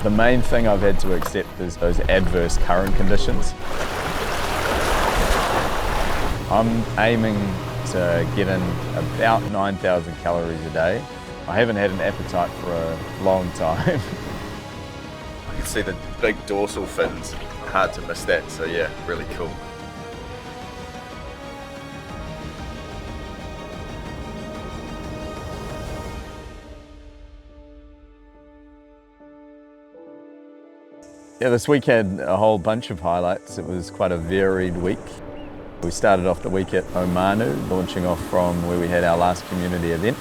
The main thing I've had to accept is those adverse current conditions. I'm aiming to get in about 9,000 calories a day. I haven't had an appetite for a long time. I can see the big dorsal fins, hard to miss that, so yeah, really cool. Yeah, this week had a whole bunch of highlights. It was quite a varied week. We started off the week at Omanu, launching off from where we had our last community event.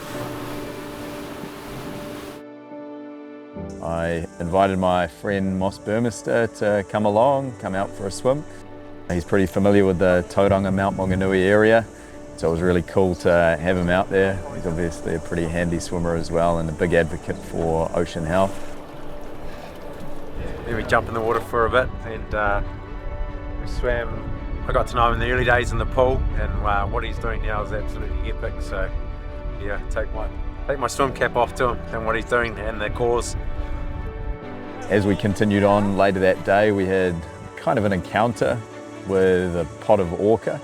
I invited my friend Moss Burmester to come out for a swim. He's pretty familiar with the Tauranga Mount Maunganui area, so it was really cool to have him out there. He's obviously a pretty handy swimmer as well and a big advocate for ocean health. Then we jumped in the water for a bit and we swam. I got to know him in the early days in the pool, and what he's doing now is absolutely epic. So yeah, take my swim cap off to him and what he's doing and the cause. As we continued on later that day, we had kind of an encounter with a pod of orca.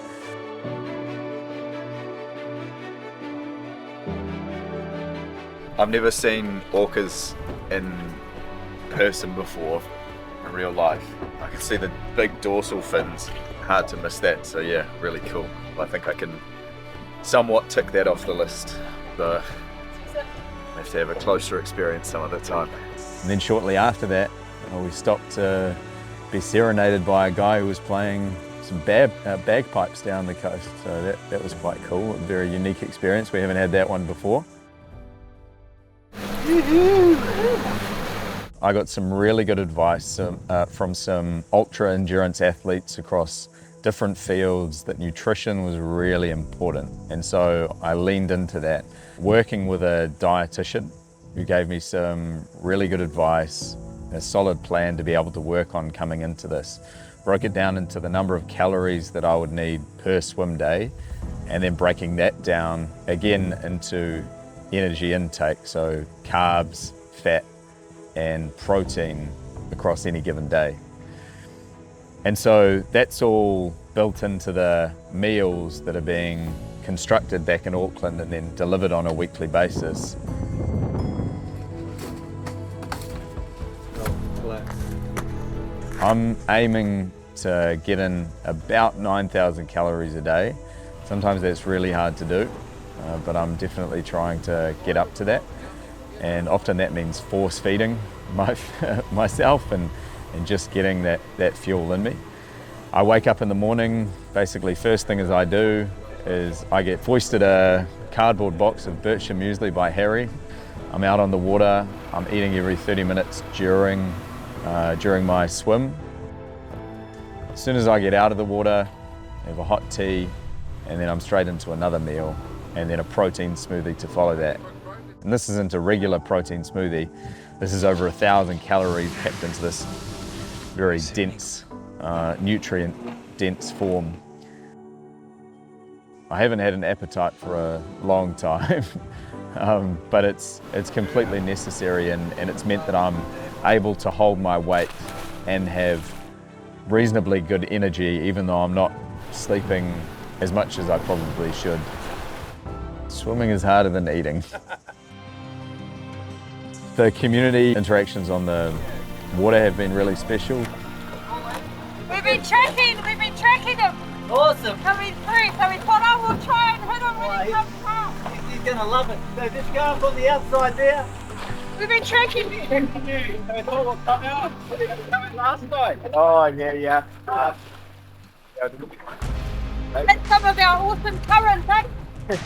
I've never seen orcas in person before, in real life. I can see the big dorsal fins, hard to miss that, so yeah, really cool. I think I can somewhat tick that off the list, but I have to have a closer experience some of the time. And then shortly after that, we stopped to be serenaded by a guy who was playing some bagpipes down the coast, so that was quite cool, a very unique experience. We haven't had that one before. I got some really good advice from some ultra endurance athletes across different fields that nutrition was really important. And so I leaned into that, working with a dietitian who gave me some really good advice, a solid plan to be able to work on coming into this. Broke it down into the number of calories that I would need per swim day, and then breaking that down again into energy intake, so carbs, fat, and protein across any given day. And so that's all built into the meals that are being constructed back in Auckland and then delivered on a weekly basis. I'm aiming to get in about 9,000 calories a day. Sometimes that's really hard to do, but I'm definitely trying to get up to that. And often that means force feeding myself and just getting that fuel in me. I wake up in the morning, basically first thing as I do is I get foisted a cardboard box of bircher muesli by Harry. I'm out on the water, I'm eating every 30 minutes during my swim. As soon as I get out of the water, I have a hot tea, and then I'm straight into another meal, and then a protein smoothie to follow that. And this isn't a regular protein smoothie. This is over 1,000 calories packed into this very dense, nutrient-dense form. I haven't had an appetite for a long time, but it's completely necessary, and it's meant that I'm able to hold my weight and have reasonably good energy, even though I'm not sleeping as much as I probably should. Swimming is harder than eating. The community interactions on the water have been really special. We've been tracking him. Awesome. Coming through, so we thought I will try and hit him when he comes out. He's going to love it. So just go up on the outside there. We've been tracking him. I thought we'll come out. Last night. Oh, yeah. That's some of our awesome currents, eh? That's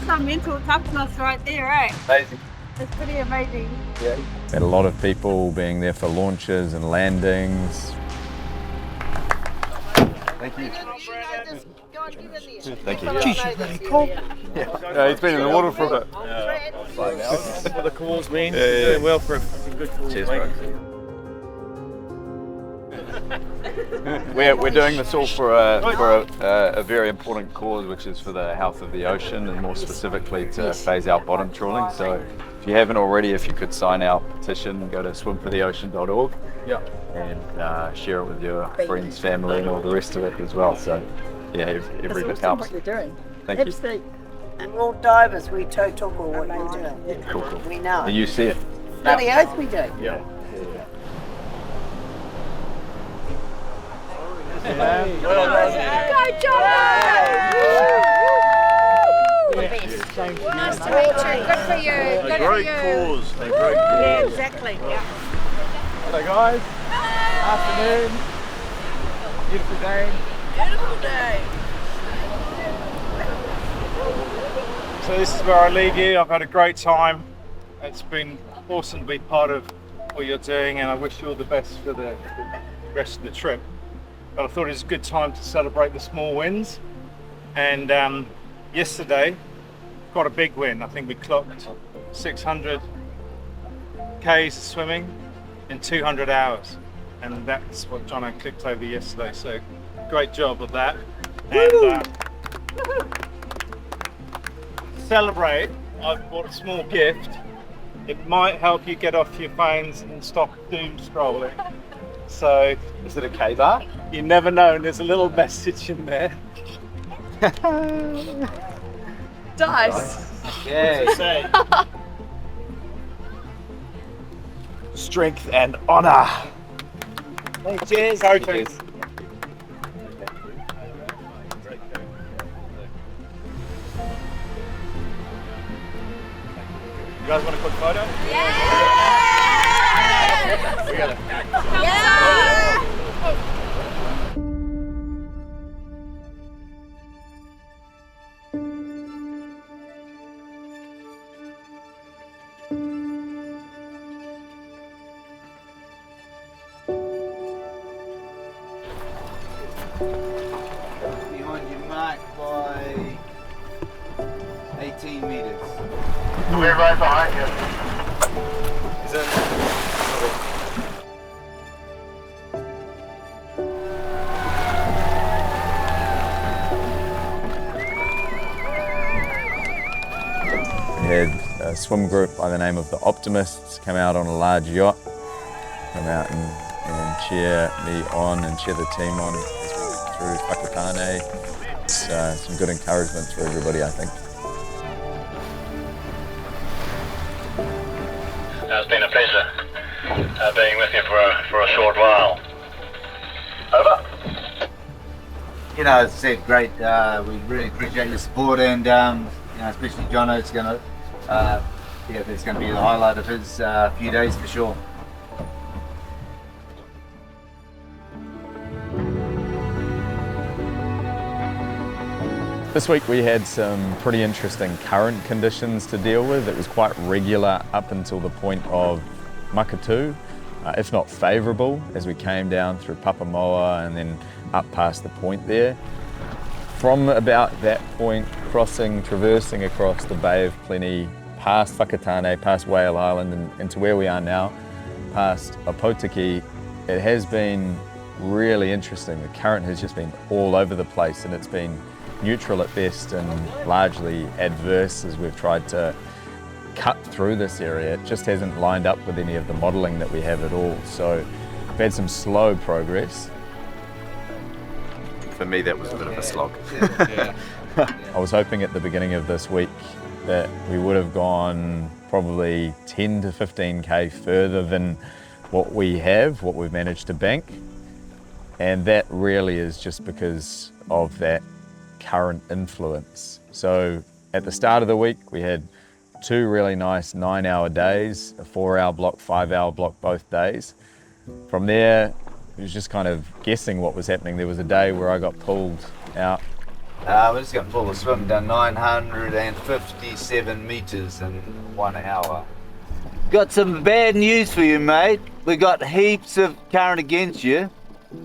some mental toughness right there, eh? Amazing. It's pretty amazing. Yeah. Had a lot of people being there for launches and landings. Thank you. Thank you. Geez, she's really cool. Yeah, he's been in the water for a bit. For the cause, man. Doing well for a good cause. Cheers, bro. We're doing this all for a very important cause, which is for the health of the ocean, and more specifically to phase out bottom trawling. So if if you haven't already, if you could sign our petition, go to swim4theocean.org. Yeah. And share it with your friends, family, and all the rest of it as well. So, yeah, every bit helps. What you're doing. Thank you. Absolutely. And we're all divers. We totoko what you're doing. Cool, cool. We know. And you see it. Bloody oath we do. Yeah. Go, Jono! Nice to meet you. Good for you. Good for you. Cause. A great Yeah, cause. exactly. Yeah. Hello guys. Afternoon. Beautiful day. Beautiful day. So this is where I leave you. I've had a great time. It's been awesome to be part of what you're doing, and I wish you all the best for the rest of the trip. But I thought it was a good time to celebrate the small wins. And yesterday, got a big win. I think we clocked 600 Ks swimming in 200 hours. And that's what Jono clicked over yesterday. So great job of that. And celebrate, I've bought a small gift. It might help you get off your phones and stop doom scrolling. So, Is it a K-bar? you never know, and there's a little message in there. Dice. Say, strength and honor. Cheers. Coaches. You guys want a quick photo? Yeah! We got it. Yeah! Behind your mark by 18 metres. We're right behind you. Is it? We had a swim group by the name of the Optimists come out on a large yacht, come out and cheer me on and cheer the team on as we went through Whakatane. It's some good encouragement for everybody, I think. It's been a pleasure being with you for a short while. Over. You know, as I said, great. We really appreciate your support, and you know, especially Jono. It's going to, yeah, it's going to be the highlight of his few days for sure. This week we had some pretty interesting current conditions to deal with. It was quite regular up until the point of Makatu, if not favourable, as we came down through Pāpāmoa and then up past the point there. From about that point, traversing across the Bay of Plenty, past Whakatane, past Whale Island and into where we are now, past Aotearoa, it has been really interesting. The current has just been all over the place, and it's been neutral at best and largely adverse as we've tried to cut through this area. It just hasn't lined up with any of the modelling that we have at all. So we've had some slow progress. For me, that was a bit of a slog. I was hoping at the beginning of this week that we would have gone probably 10 to 15k further than what we've managed to bank. And that really is just because of that current influence. So at the start of the week, we had 2 really nice 9-hour days, a 4-hour block, 5-hour block both days. From there, it was just kind of guessing what was happening. There was a day where I got pulled out. We're just going to pull the swim down 957 metres in 1 hour. Got some bad news for you, mate. We got heaps of current against you.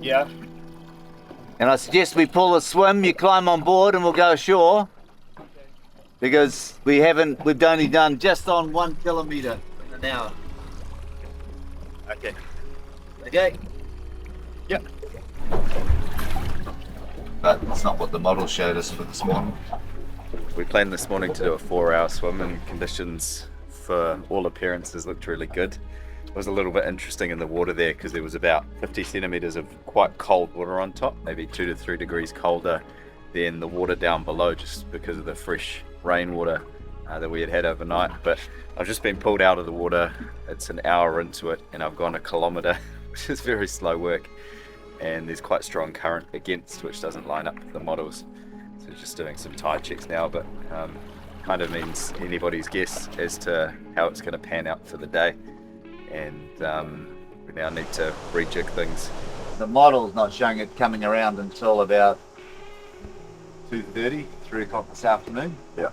Yeah. And I suggest we pull a swim, you climb on board and we'll go ashore. Because we've only done just on 1 kilometre in an hour. Okay. Okay? Yep. But that's not what the model showed us for this morning. We planned this morning to do a 4-hour swim in conditions for all appearances looked really good. It was a little bit interesting in the water there because there was about 50 centimetres of quite cold water on top, maybe 2 to 3 degrees colder than the water down below, just because of the fresh rainwater that we had overnight. But I've just been pulled out of the water. It's an hour into it and I've gone a kilometre, which is very slow work, and there's quite strong current against, which doesn't line up with the models. So just doing some tide checks now, but kind of means anybody's guess as to how it's going to pan out for the day, and we now need to rejig things. The model's not showing it coming around until about 2:30, 3 o'clock this afternoon. Yeah.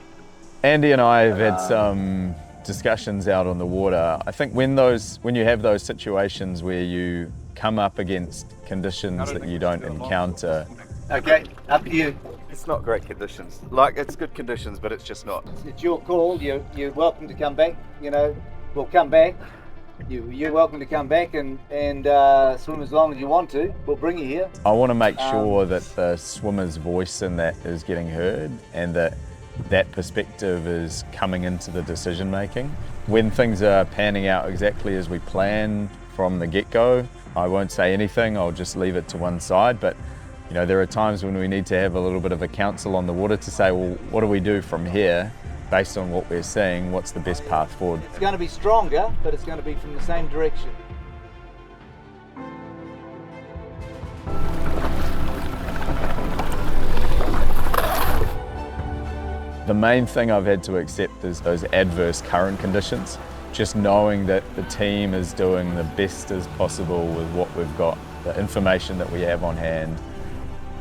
Andy and I have had some discussions out on the water. I think when you have those situations where you come up against conditions that you don't encounter. Okay, up to you. It's not great conditions. Like, it's good conditions, but it's just not. It's your call. You're welcome to come back. You know, we'll come back. You're welcome to come back and swim as long as you want to. We'll bring you here. I want to make sure that the swimmer's voice in that is getting heard, and that perspective is coming into the decision making. When things are panning out exactly as we plan from the get-go, I won't say anything, I'll just leave it to one side. But you know, there are times when we need to have a little bit of a council on the water to say, well, what do we do from here based on what we're seeing? What's the best path forward? It's going to be stronger, but it's going to be from the same direction. The main thing I've had to accept is those adverse current conditions. Just knowing that the team is doing the best as possible with what we've got, the information that we have on hand,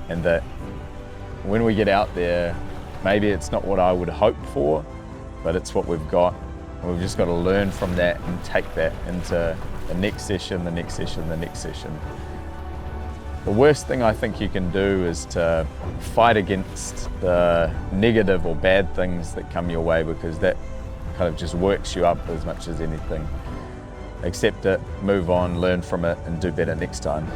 and that when we get out there, maybe it's not what I would hope for, but it's what we've got. And we've just got to learn from that and take that into the next session, the next session, the next session. The worst thing I think you can do is to fight against the negative or bad things that come your way, because that kind of just works you up as much as anything. Accept it, move on, learn from it, and do better next time.